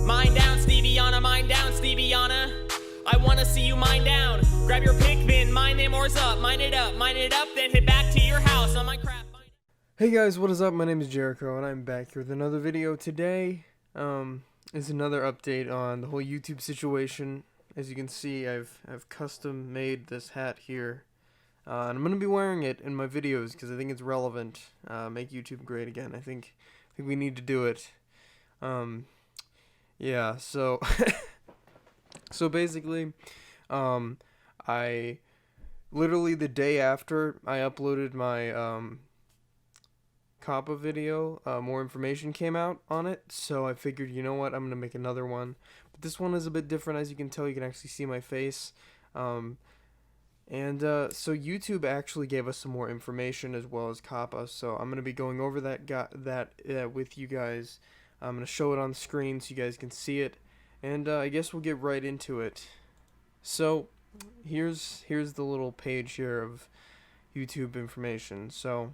Mind down, Stevie-Yana, mind down, Stevie-Yana. I wanna see you mind down. Grab your pick, then mine them ors up. Mine it up, then head back to your house on my crap. Hey guys, what is up? My name is Jericho and I'm back here with another video. Today is another update on the whole YouTube situation. As you can see, I've custom made this hat here. And I'm going to be wearing it in my videos because I think it's relevant. Make YouTube great again. I think we need to do it. Yeah, so so basically, I literally the day after I uploaded my COPPA video, more information came out on it, so I figured, you know what, I'm gonna make another one. But this one is a bit different. As you can tell, you can actually see my face. So YouTube actually gave us some more information as well as COPPA, so I'm gonna be going over that with you guys. I'm gonna show it on the screen so you guys can see it, and I guess we'll get right into it. So here's the little page here of YouTube information. So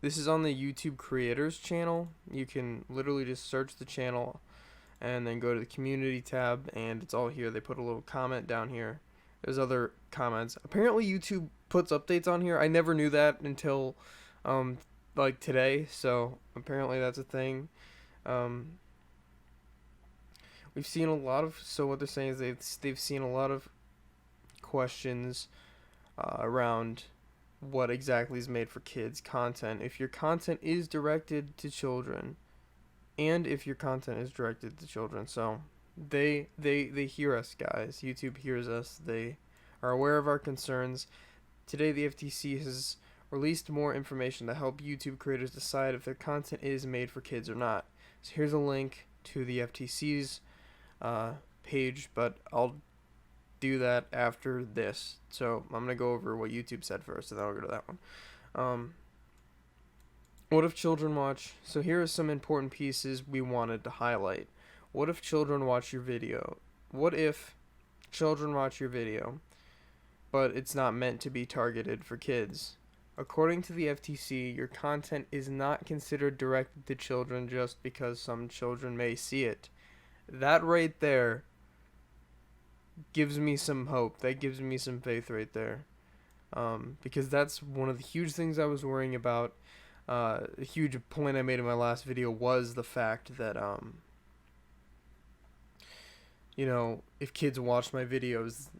this is on the YouTube creators channel. You can literally just search the channel and then go to the community tab, and it's all here. They put a little comment down here. There's other comments. Apparently YouTube puts updates on here. I never knew that until like today, so apparently that's a thing. We've seen a lot of, so what they're saying is they've seen a lot of questions around what exactly is made for kids content. If your content is directed to children, and if your content is directed to children, so they hear us, guys. YouTube hears us. They are aware of our concerns. Today the FTC has released more information to help YouTube creators decide if their content is made for kids or not. So here's a link to the FTC's page, but I'll do that after this. So I'm gonna go over what YouTube said first, and then I'll go to that one. What if children watch? So here are some important pieces we wanted to highlight. What if children watch your video? What if children watch your video, but it's not meant to be targeted for kids? According to the FTC, your content is not considered directed to children just because some children may see it. That right there gives me some hope. That gives me some faith right there. Because that's one of the huge things I was worrying about. A huge point I made in my last video was the fact that, you know, if kids watch my videos,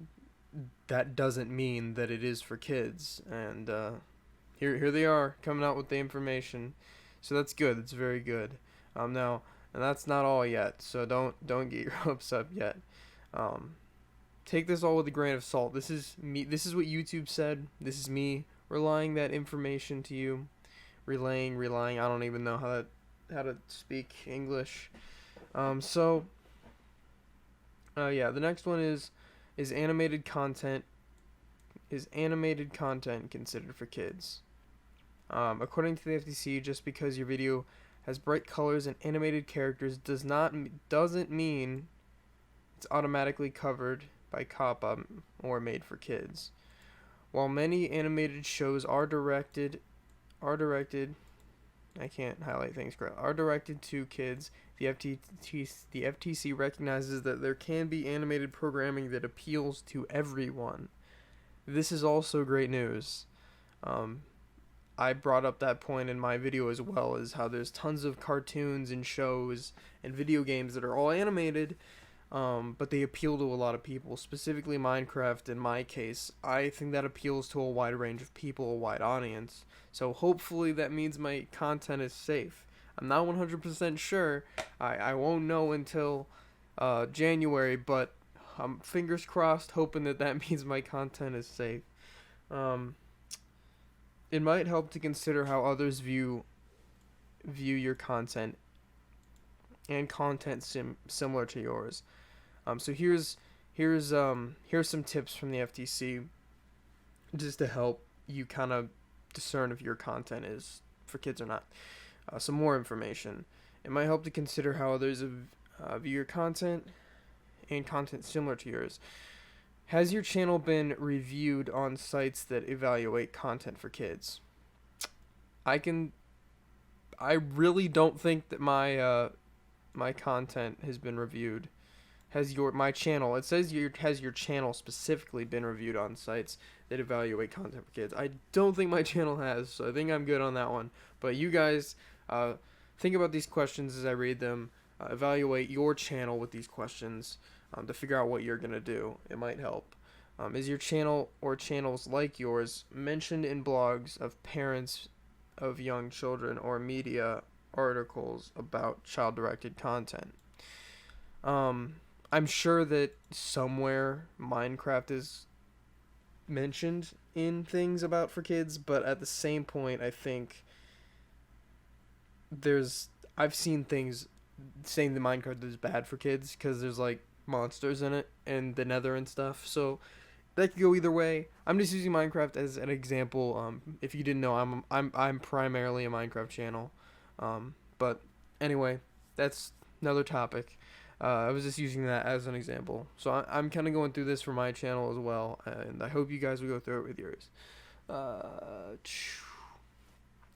that doesn't mean that it is for kids. And here they are coming out with the information. So that's good. It's very good. Now, and that's not all yet. So don't get your hopes up yet. Take this all with a grain of salt. This is me. This is what YouTube said. This is me relaying that information to you. Relaying. I don't even know how to speak English. Yeah. The next one is animated content. Is animated content considered for kids? According to the FTC, just because your video has bright colors and animated characters doesn't mean it's automatically covered by COPPA or made for kids. While many animated shows are directed I can't highlight things correctly. Are directed to kids. The FTC recognizes that there can be animated programming that appeals to everyone. This is also great news. I brought up that point in my video as well, as how there's tons of cartoons and shows and video games that are all animated, but they appeal to a lot of people, specifically Minecraft in my case. I think that appeals to a wide range of people, a wide audience. So hopefully that means my content is safe. I'm not 100% sure. I won't know until January, but I'm fingers crossed, hoping that means my content is safe. It might help to consider how others view your content and content similar to yours. So here's some tips from the FTC just to help you kind of discern if your content is for kids or not. Some more information. It might help to consider how others view your content and content similar to yours. Has your channel been reviewed on sites that evaluate content for kids? I really don't think that my my content has been reviewed? Has my channel, it says has your channel specifically been reviewed on sites that evaluate content for kids? I don't think my channel has, so I think I'm good on that one. But you guys, think about these questions as I read them. Evaluate your channel with these questions to figure out what you're going to do. It might help. Is your channel or channels like yours mentioned in blogs of parents of young children or media articles about child-directed content? I'm sure that somewhere Minecraft is mentioned in things about for kids, but at the same point, I think I've seen things saying that Minecraft is bad for kids because there's like monsters in it and the Nether and stuff. So that could go either way. I'm just using Minecraft as an example. If you didn't know, I'm primarily a Minecraft channel. But anyway, that's another topic. I was just using that as an example. So I'm kind of going through this for my channel as well, and I hope you guys will go through it with yours.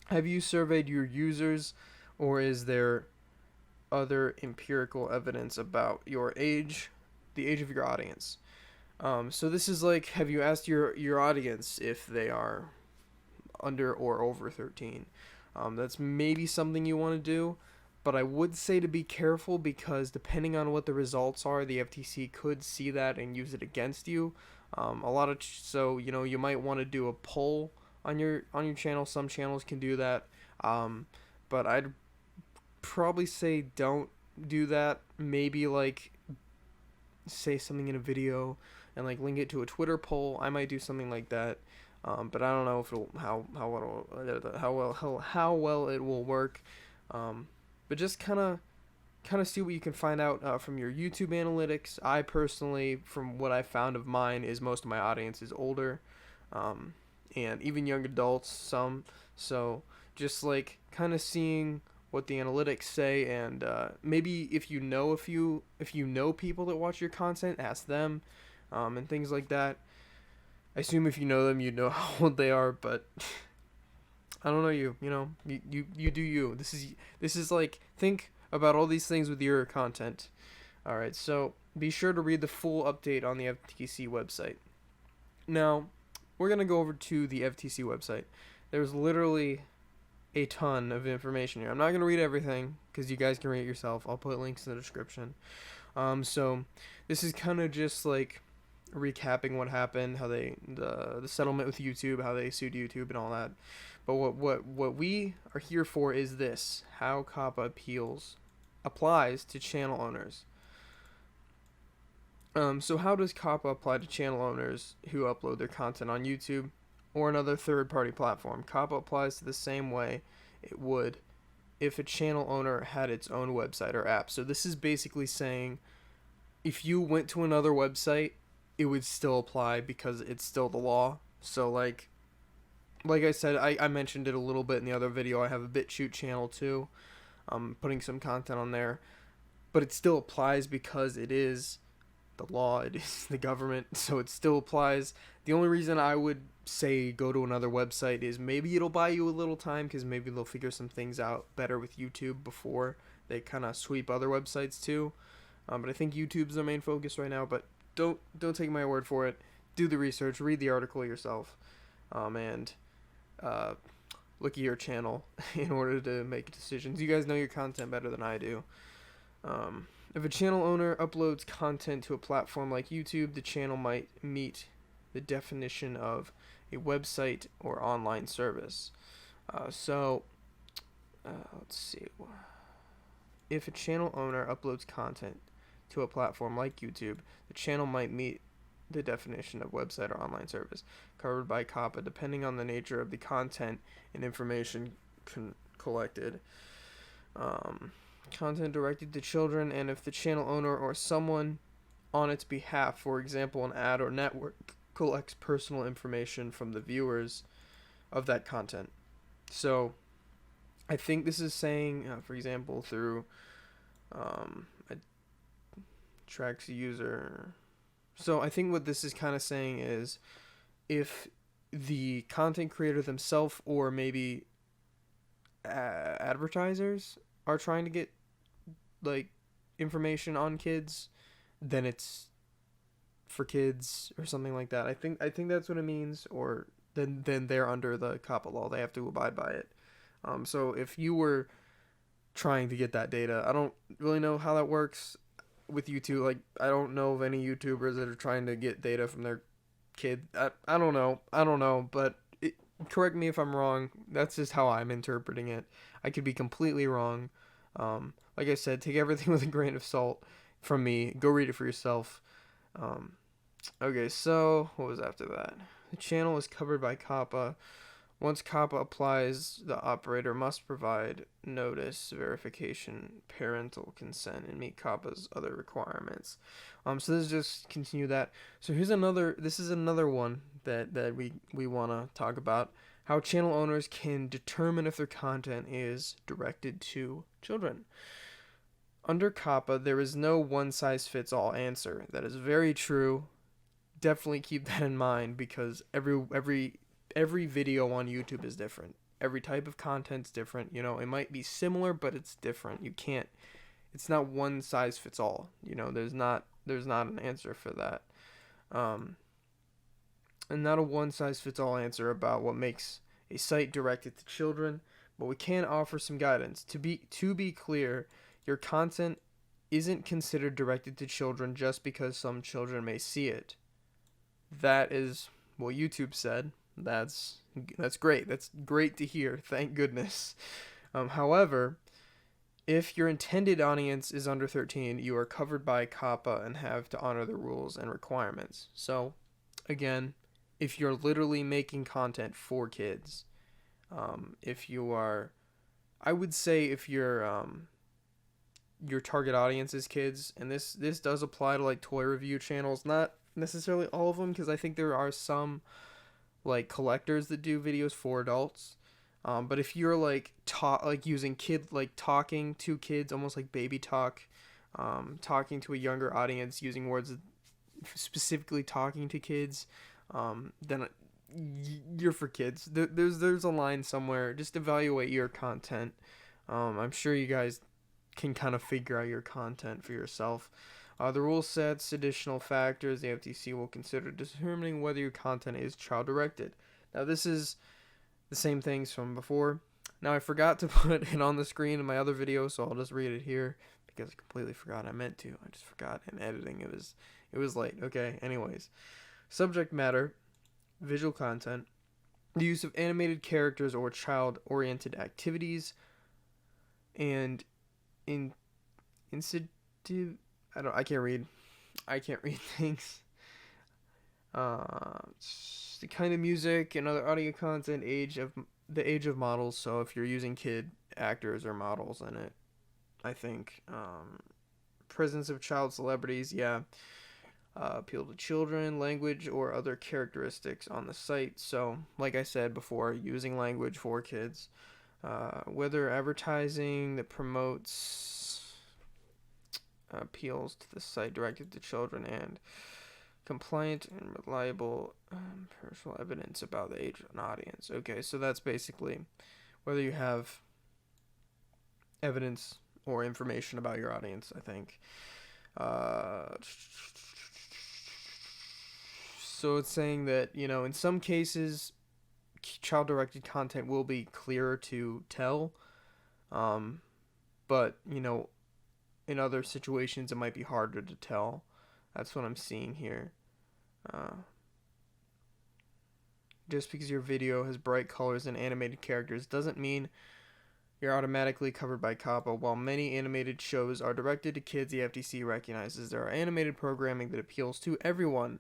Have you surveyed your users, or is there other empirical evidence about your age, the age of your audience? So this is like, have you asked your audience if they are under or over 13? That's maybe something you want to do. But I would say to be careful because depending on what the results are, the FTC could see that and use it against you. So you might want to do a poll on your channel. Some channels can do that, but I'd probably say don't do that. Maybe like say something in a video and like link it to a Twitter poll. I might do something like that, but I don't know if how well it will work. But just kind of see what you can find out from your YouTube analytics. I personally, from what I found of mine, is most of my audience is older, and even young adults, some. So just like kind of seeing what the analytics say, and maybe if you know people that watch your content, ask them, and things like that. I assume if you know them, you know how old they are, but I don't know you do you. This is like, think about all these things with your content. All right, so be sure to read the full update on the FTC website. Now, we're going to go over to the FTC website. There's literally a ton of information here. I'm not going to read everything because you guys can read it yourself. I'll put links in the description. So this is kind of just like recapping what happened, how the settlement with YouTube, how they sued YouTube and all that. But what we are here for is this: how COPPA applies to channel owners. So how does COPPA apply to channel owners who upload their content on YouTube or another third-party platform? COPPA applies to the same way it would if a channel owner had its own website or app. So this is basically saying if you went to another website, it would still apply because it's still the law. So like I said, I mentioned it a little bit in the other video. I have a BitChute channel too. I'm putting some content on there, but it still applies because it is the law. It is the government, so it still applies. The only reason I would say go to another website is maybe it'll buy you a little time because maybe they'll figure some things out better with YouTube before they kind of sweep other websites too. But I think YouTube's their main focus right now. But don't take my word for it. Do the research, read the article yourself, and look at your channel in order to make decisions. You guys know your content better than I do. If a channel owner uploads content to a platform like YouTube, the channel might meet the definition of a website or online service. Let's see. If a channel owner uploads content to a platform like YouTube, the channel might meet the definition of website or online service covered by COPPA, depending on the nature of the content and information collected. Content directed to children, and if the channel owner or someone on its behalf, for example an ad or network, collects personal information from the viewers of that content. So I think this is saying, for example, through tracks user. So I think what this is kind of saying is if the content creator themselves or maybe advertisers are trying to get like information on kids, then it's for kids or something like that. I think that's what it means. Or then they're under the COPPA law. They have to abide by it. So if you were trying to get that data, I don't really know how that works with YouTube. Like, I don't know of any YouTubers that are trying to get data from their kid. I don't know, but correct me if I'm wrong. That's just how I'm interpreting it. I could be completely wrong. Like I said, take everything with a grain of salt from me. Go read it for yourself. Okay, so what was after that? The channel is covered by COPPA. Once COPPA applies, the operator must provide notice, verification, parental consent, and meet COPPA's other requirements. So let's just continue that. So this is another one that we want to talk about. How channel owners can determine if their content is directed to children. Under COPPA, there is no one-size-fits-all answer. That is very true. Definitely keep that in mind, because every video on YouTube is different. Every type of content's different. It might be similar, but it's different. It's not one size fits all. There's not an answer for that. And not a one size fits all answer about what makes a site directed to children, but we can offer some guidance. To be clear, your content isn't considered directed to children just because some children may see it. That is what YouTube said. That's great. That's great to hear. Thank goodness. However, if your intended audience is under 13, you are covered by COPPA and have to honor the rules and requirements. So, again, if you're literally making content for kids, I would say if your target audience is kids, and this does apply to like toy review channels, not necessarily all of them, because I think there are some like collectors that do videos for adults. But if you're like using talking to kids, almost like baby talk, talking to a younger audience using words specifically talking to kids, then you're for kids. There's a line somewhere. Just evaluate your content. I'm sure you guys can kind of figure out your content for yourself. The rule sets additional factors the FTC will consider determining whether your content is child-directed. Now, this is the same things from before. Now, I forgot to put it on the screen in my other video, so I'll just read it here because I completely forgot. I meant to. I just forgot in editing. It was late. Okay, anyways. Subject matter, visual content, the use of animated characters or child-oriented activities, and insensitive. I can't read things. The kind of music and other audio content, the age of models. So if you're using kid actors or models in it, I think presence of child celebrities, yeah. Appeal to children, language or other characteristics on the site. So like I said before, using language for kids. Whether advertising that promotes appeals to the site directed to children, and compliant and reliable personal evidence about the age of an audience. Okay, so that's basically whether you have evidence or information about your audience, I think. So it's saying that, in some cases, child-directed content will be clearer to tell, but, in other situations, it might be harder to tell. That's what I'm seeing here. Just because your video has bright colors and animated characters doesn't mean you're automatically covered by COPPA. While many animated shows are directed to kids, the FTC recognizes there are animated programming that appeals to everyone.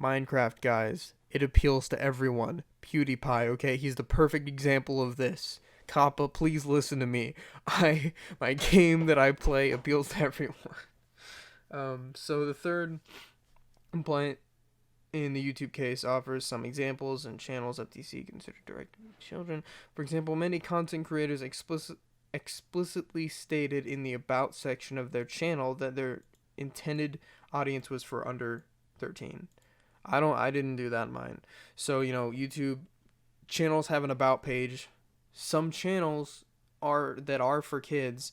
Minecraft, guys. It appeals to everyone. PewDiePie, okay? He's the perfect example of this. COPPA, please listen to me. My game that I play appeals to everyone. So the third complaint in the YouTube case offers some examples and channels FTC considered directed to children. For example, many content creators explicitly stated in the About section of their channel that their intended audience was for under 13. I didn't do that in mine. So, YouTube channels have an About page. Some channels are for kids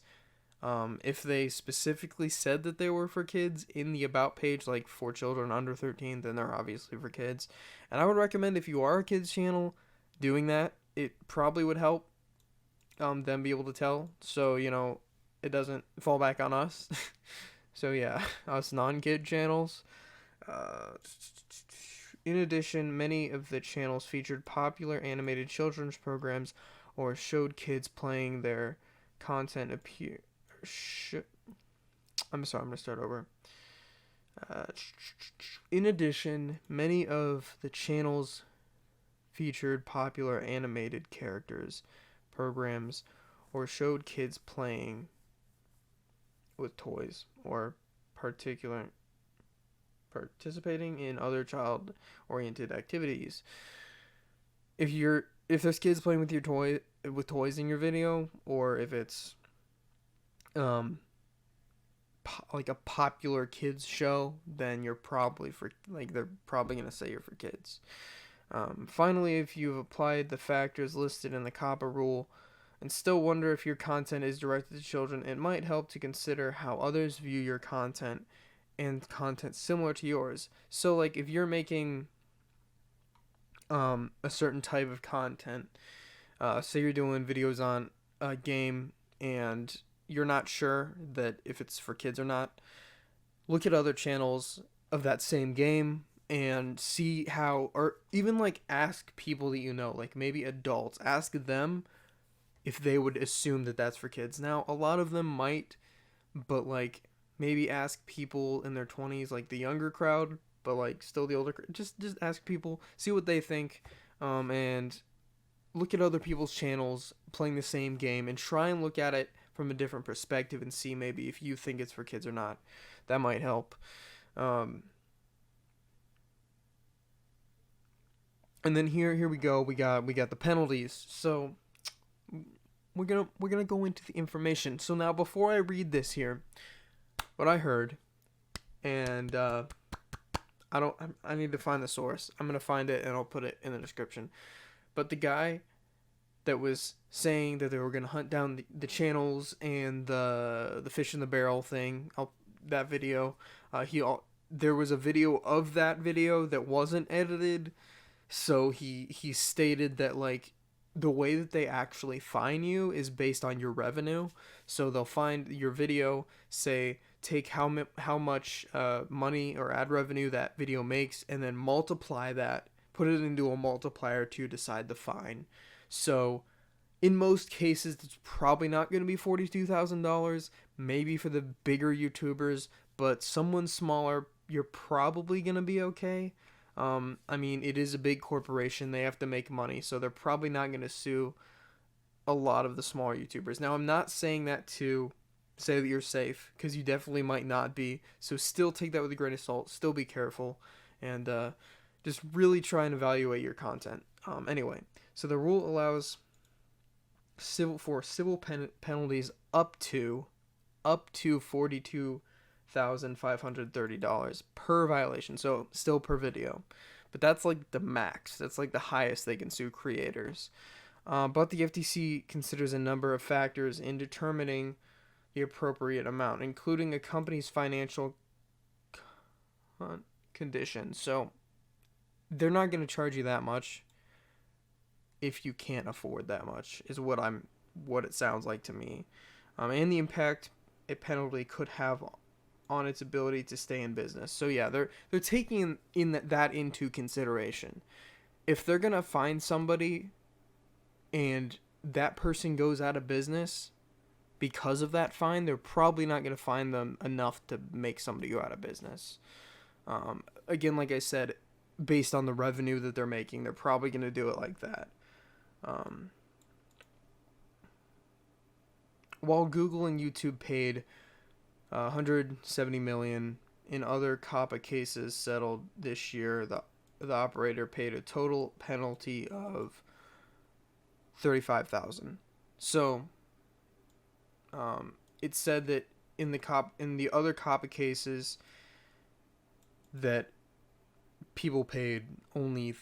If they specifically said that they were for kids in the about page, like for children under 13, then they're obviously for kids. And I would recommend, if you are a kids channel, doing that. It probably would help them be able to tell, so it doesn't fall back on us. So yeah, us non-kid channels. In addition, many of the channels featured popular animated children's programs or showed kids playing. Their content I'm sorry, I'm gonna start over. In addition, many of the channels featured popular animated characters, programs, or showed kids playing with toys or participating in other child-oriented activities. If there's kids playing with toys in your video, or if it's like a popular kids show, then you're probably they're probably gonna say you're for kids. Finally, if you've applied the factors listed in the COPPA rule and still wonder if your content is directed to children, it might help to consider how others view your content and content similar to yours. So, like, if you're making a certain type of content, say you're doing videos on a game and you're not sure that if it's for kids or not, look at other channels of that same game and see how, or even like ask people that like maybe adults, ask them if they would assume that that's for kids. Now, a lot of them might, but like maybe ask people in their 20s, like the younger crowd, but like still the older, just ask people, see what they think, and look at other people's channels playing the same game and try and look at it from a different perspective and see maybe if you think it's for kids or not. That might help. And then here we go. We got the penalties. So we're gonna go into the information. So now, before I read this here, what I heard, and I need to find the source. I'm gonna find it and I'll put it in the description. But the guy that was saying that they were gonna hunt down the channels and the fish in the barrel thing, that video, there was a video of that video that wasn't edited. So he stated that like the way that they actually fine you is based on your revenue. So they'll find your video, say take how much money or ad revenue that video makes, and then multiply that, put it into a multiplier to decide the fine. So in most cases, it's probably not going to be $42,000, maybe for the bigger YouTubers, but someone smaller, you're probably going to be okay. I mean, it is a big corporation. They have to make money, so they're probably not going to sue a lot of the smaller YouTubers. Now, I'm not saying that to say that you're safe, because you definitely might not be. So still take that with a grain of salt. Still be careful, and just really try and evaluate your content. Anyway, so the rule allows civil penalties up to $42,530 per violation. So still per video, but that's like the max. That's like the highest they can sue creators. But the FTC considers a number of factors in determining the appropriate amount, including a company's financial condition. So they're not going to charge you that much if you can't afford that much, is what it sounds like to me. And the impact a penalty could have on its ability to stay in business. So yeah, they're taking that into consideration. If they're gonna find somebody and that person goes out of business because of that fine, they're probably not gonna fine them enough to make somebody go out of business. Again, like I said, based on the revenue that they're making, they're probably gonna do it like that. While Google and YouTube paid $170 million in other COPPA cases settled this year, the operator paid a total penalty of $35,000. So it said that in the other COPPA cases that people paid only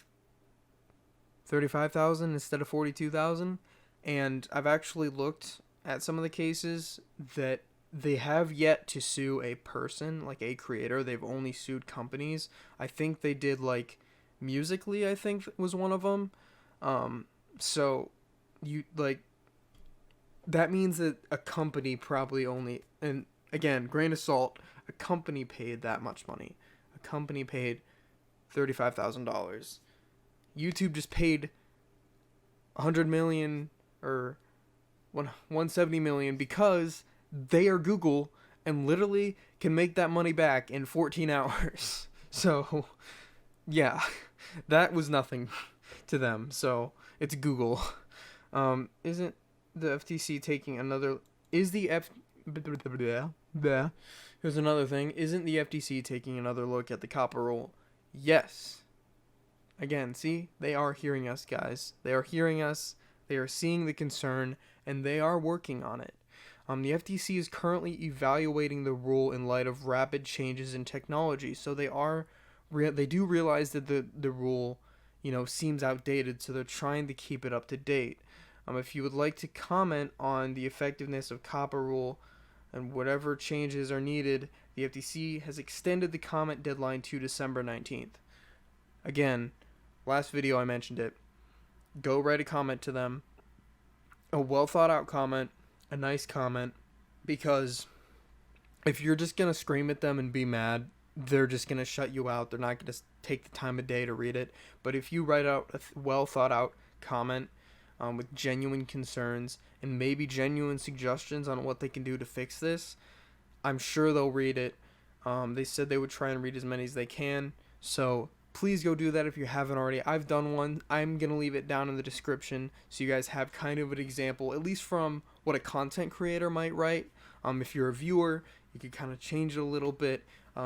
$35,000 instead of $42,000, and I've actually looked at some of the cases that they have yet to sue a person, like a creator. They've only sued companies. I think they did like Musically, I think was one of them. So you like that means that a company probably only, and again, grain of salt, a company paid that much money. A company paid $35,000. YouTube just paid 100 million or 170 million because they are Google and literally can make that money back in 14 hours. So, yeah, that was nothing to them. So, it's Google. Isn't the FTC taking another... Here's another thing. Isn't the FTC taking another look at the COPPA rule? Yes. Again, see? They are hearing us, guys. They are hearing us. They are seeing the concern, and they are working on it. The FTC is currently evaluating the rule in light of rapid changes in technology. So they do realize that the rule, seems outdated. So they're trying to keep it up to date. If you would like to comment on the effectiveness of COPPA rule and whatever changes are needed, the FTC has extended the comment deadline to December 19th. Again, last video I mentioned it. Go write a comment to them. A well thought out comment. A nice comment. Because if you're just going to scream at them and be mad, they're just going to shut you out. They're not going to take the time of day to read it. But if you write out a well thought out comment with genuine concerns and maybe genuine suggestions on what they can do to fix this, I'm sure they'll read it. They said they would try and read as many as they can. So please go do that if you haven't already. I've done one. I'm going to leave it down in the description so you guys have kind of an example, at least from what a content creator might write. If you're a viewer, you could kind of change it a little bit.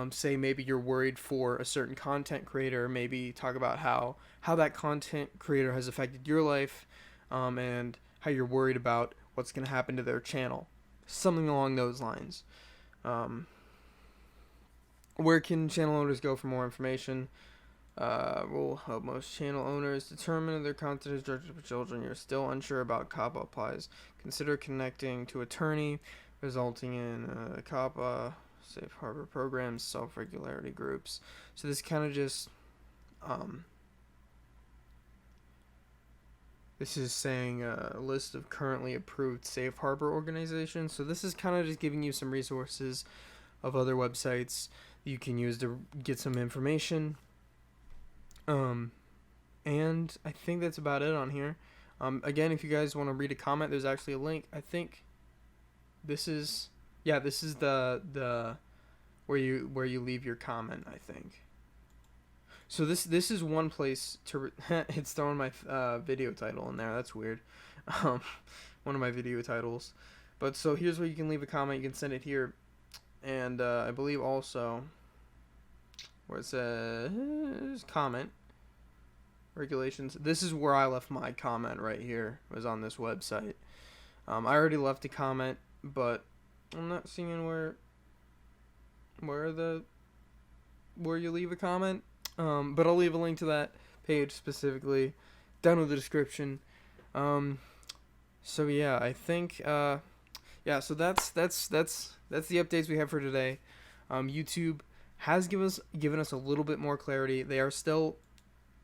Say maybe you're worried for a certain content creator. Maybe talk about how that content creator has affected your life and how you're worried about what's going to happen to their channel. Something along those lines. Where can channel owners go for more information? Will help most channel owners determine if their content is directed for children. You're still unsure about COPPA applies. Consider connecting to attorney, resulting in COPPA, safe harbor programs, self-regularity groups. So this kind of just, this is saying a list of currently approved safe harbor organizations. So this is kind of just giving you some resources of other websites you can use to get some information. And I think that's about it on here. Again, if you guys want to read a comment, there's actually a link. I think this is the where you leave your comment, I think. So this is one place to it's throwing my video title in there. That's weird. One of my video titles. But so here's where you can leave a comment. You can send it here. And I believe also where it says comment regulations. This is where I left my comment right here. Was on this website. I already left a comment, but I'm not seeing where you leave a comment. But I'll leave a link to that page specifically down in the description. So yeah, I think so that's the updates we have for today. YouTube has given us a little bit more clarity. They are still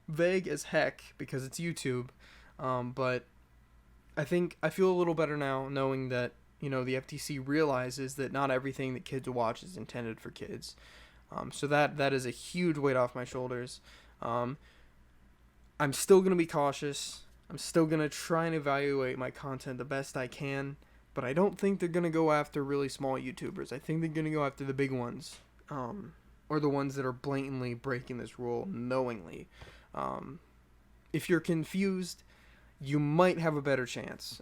vague as heck because it's YouTube, but I feel a little better now knowing that the FTC realizes that not everything that kids watch is intended for kids. So that is a huge weight off my shoulders. I'm still gonna be cautious. I'm still gonna try and evaluate my content the best I can. But I don't think they're going to go after really small YouTubers. I think they're going to go after the big ones. Or the ones that are blatantly breaking this rule knowingly. If you're confused, you might have a better chance.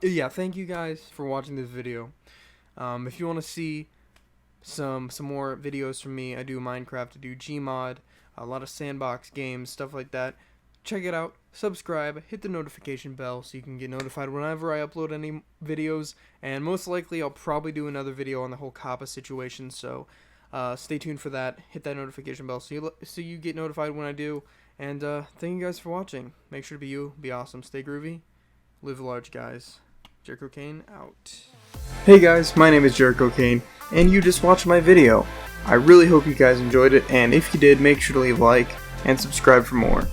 Yeah, thank you guys for watching this video. If you want to see some more videos from me, I do Minecraft, I do Gmod, a lot of sandbox games, stuff like that. Check it out, subscribe, hit the notification bell so you can get notified whenever I upload any videos, and most likely I'll probably do another video on the whole COPPA situation, so stay tuned for that. Hit that notification bell so you get notified when I do, and thank you guys for watching. Make sure to be you, be awesome, stay groovy, live large, guys. Jericho Kane out. Hey guys, my name is Jericho Kane, and you just watched my video. I really hope you guys enjoyed it, and if you did, make sure to leave a like and subscribe for more.